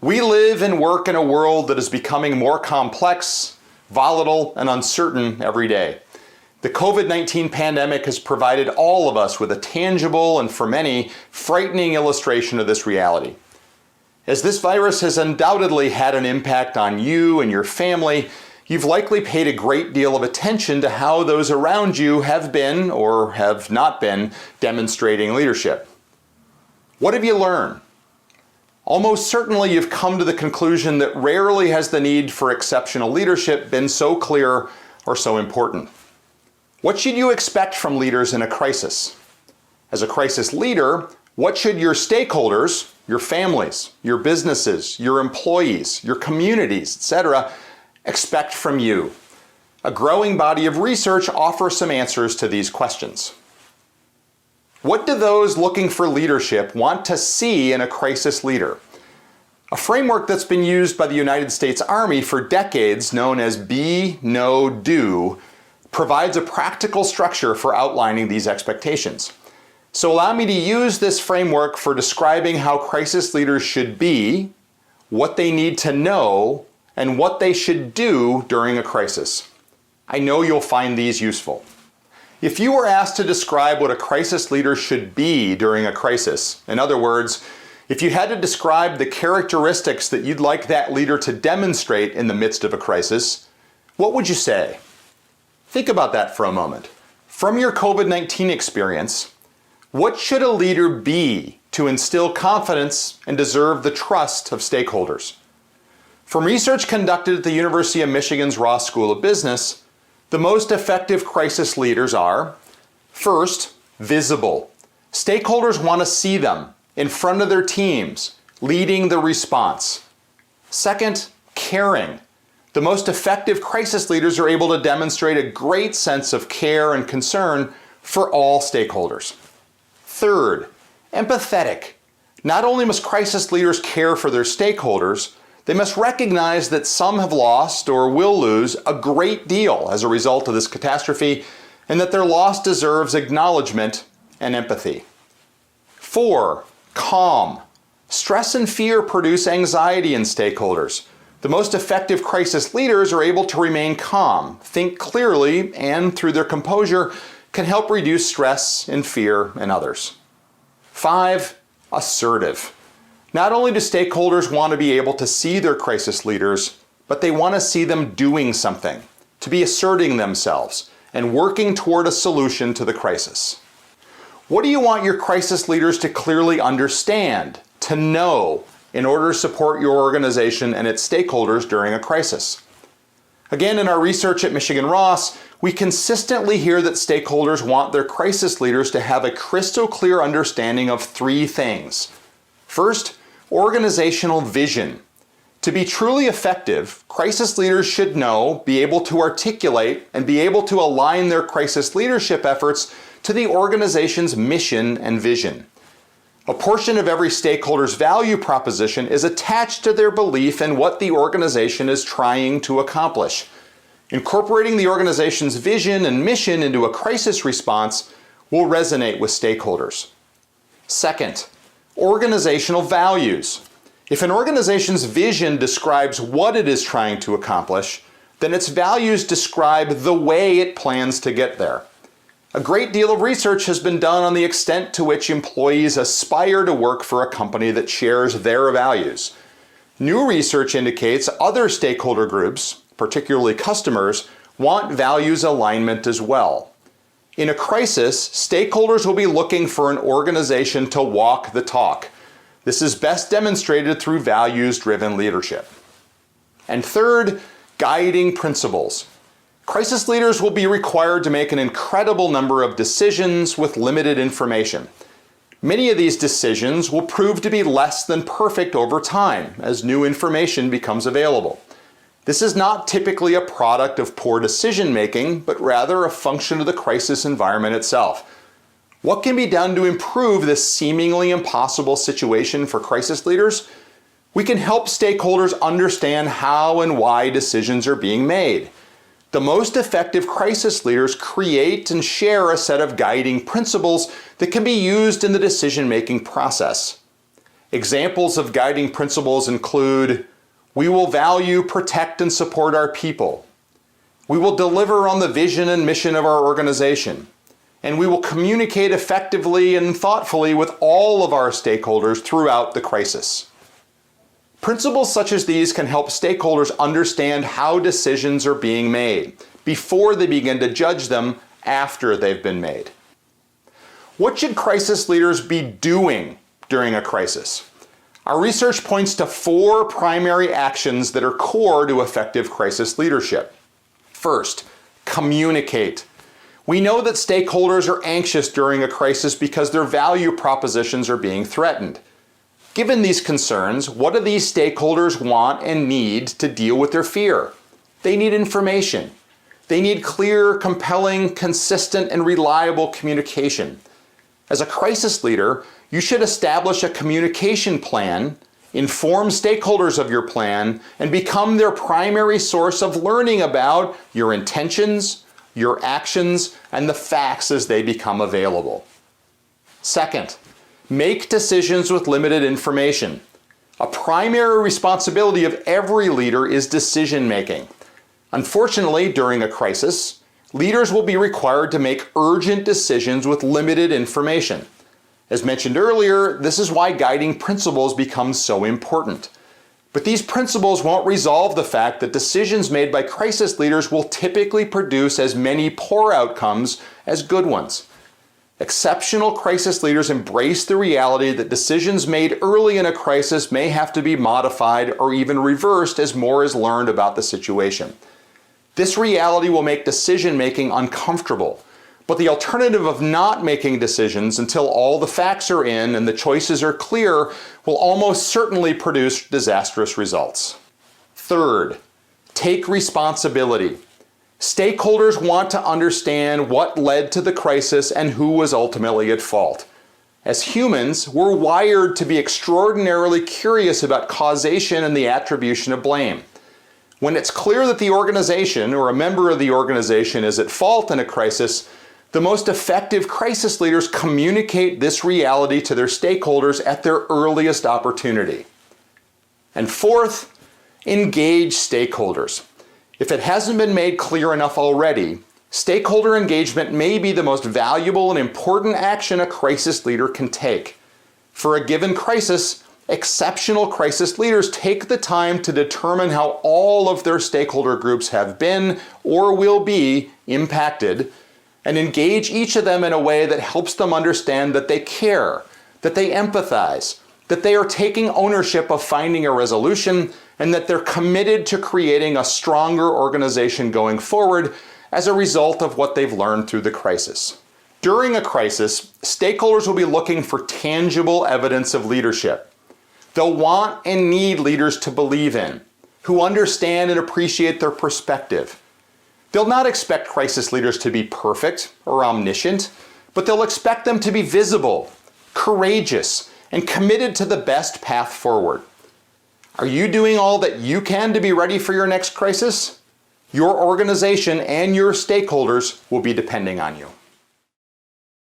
We live and work in a world that is becoming more complex, volatile, and uncertain every day. The COVID-19 pandemic has provided all of us with a tangible and, for many, frightening illustration of this reality. As this virus has undoubtedly had an impact on you and your family, you've likely paid a great deal of attention to how those around you have been or have not been demonstrating leadership. What have you learned? Almost certainly you've come to the conclusion that rarely has the need for exceptional leadership been so clear or so important. What should you expect from leaders in a crisis? As a crisis leader, what should your stakeholders, your families, your businesses, your employees, your communities, etc., expect from you? A growing body of research offers some answers to these questions. What do those looking for leadership want to see in a crisis leader? A framework that's been used by the United States Army for decades, known as Be, Know, Do, provides a practical structure for outlining these expectations. So allow me to use this framework for describing how crisis leaders should be, what they need to know, and what they should do during a crisis. I know you'll find these useful. If you were asked to describe what a crisis leader should be during a crisis, in other words, if you had to describe the characteristics that you'd like that leader to demonstrate in the midst of a crisis, what would you say? Think about that for a moment. From your COVID-19 experience, what should a leader be to instill confidence and deserve the trust of stakeholders? From research conducted at the University of Michigan's Ross School of Business, the most effective crisis leaders are, first, visible. Stakeholders want to see them in front of their teams, leading the response. Second, caring. The most effective crisis leaders are able to demonstrate a great sense of care and concern for all stakeholders. Third, empathetic. Not only must crisis leaders care for their stakeholders, they must recognize that some have lost or will lose a great deal as a result of this catastrophe, and that their loss deserves acknowledgement and empathy. 4, calm. Stress and fear produce anxiety in stakeholders. The most effective crisis leaders are able to remain calm, think clearly, and through their composure can help reduce stress and fear in others. 5, assertive. Not only do stakeholders want to be able to see their crisis leaders, but they want to see them doing something, to be asserting themselves and working toward a solution to the crisis. What do you want your crisis leaders to clearly understand, to know, in order to support your organization and its stakeholders during a crisis? Again, in our research at Michigan Ross, we consistently hear that stakeholders want their crisis leaders to have a crystal clear understanding of 3 things. First, organizational vision. To be truly effective, crisis leaders should know, be able to articulate, and be able to align their crisis leadership efforts to the organization's mission and vision. A portion of every stakeholder's value proposition is attached to their belief in what the organization is trying to accomplish. Incorporating the organization's vision and mission into a crisis response will resonate with stakeholders. Second, organizational values. If an organization's vision describes what it is trying to accomplish, then its values describe the way it plans to get there. A great deal of research has been done on the extent to which employees aspire to work for a company that shares their values. New research indicates other stakeholder groups, particularly customers, want values alignment as well. In a crisis, stakeholders will be looking for an organization to walk the talk. This is best demonstrated through values-driven leadership. And third, guiding principles. Crisis leaders will be required to make an incredible number of decisions with limited information. Many of these decisions will prove to be less than perfect over time as new information becomes available. This is not typically a product of poor decision making, but rather a function of the crisis environment itself. What can be done to improve this seemingly impossible situation for crisis leaders? We can help stakeholders understand how and why decisions are being made. The most effective crisis leaders create and share a set of guiding principles that can be used in the decision-making process. Examples of guiding principles include: we will value, protect, and support our people. We will deliver on the vision and mission of our organization. And we will communicate effectively and thoughtfully with all of our stakeholders throughout the crisis. Principles such as these can help stakeholders understand how decisions are being made before they begin to judge them after they've been made. What should crisis leaders be doing during a crisis? Our research points to 4 primary actions that are core to effective crisis leadership. First, communicate. We know that stakeholders are anxious during a crisis because their value propositions are being threatened. Given these concerns, what do these stakeholders want and need to deal with their fear? They need information. They need clear, compelling, consistent, and reliable communication. As a crisis leader, you should establish a communication plan, inform stakeholders of your plan, and become their primary source of learning about your intentions, your actions, and the facts as they become available. Second, make decisions with limited information. A primary responsibility of every leader is decision making. Unfortunately, during a crisis, leaders will be required to make urgent decisions with limited information. As mentioned earlier, this is why guiding principles become so important. But these principles won't resolve the fact that decisions made by crisis leaders will typically produce as many poor outcomes as good ones. Exceptional crisis leaders embrace the reality that decisions made early in a crisis may have to be modified or even reversed as more is learned about the situation. This reality will make decision-making uncomfortable, but the alternative of not making decisions until all the facts are in and the choices are clear will almost certainly produce disastrous results. Third, take responsibility. Stakeholders want to understand what led to the crisis and who was ultimately at fault. As humans, we're wired to be extraordinarily curious about causation and the attribution of blame. When it's clear that the organization or a member of the organization is at fault in a crisis, the most effective crisis leaders communicate this reality to their stakeholders at their earliest opportunity. And fourth, engage stakeholders. If it hasn't been made clear enough already, stakeholder engagement may be the most valuable and important action a crisis leader can take. For a given crisis, exceptional crisis leaders take the time to determine how all of their stakeholder groups have been or will be impacted, and engage each of them in a way that helps them understand that they care, that they empathize, that they are taking ownership of finding a resolution, and that they're committed to creating a stronger organization going forward as a result of what they've learned through the crisis. During a crisis, stakeholders will be looking for tangible evidence of leadership. They'll want and need leaders to believe in, who understand and appreciate their perspective. They'll not expect crisis leaders to be perfect or omniscient, but they'll expect them to be visible, courageous, and committed to the best path forward. Are you doing all that you can to be ready for your next crisis? Your organization and your stakeholders will be depending on you.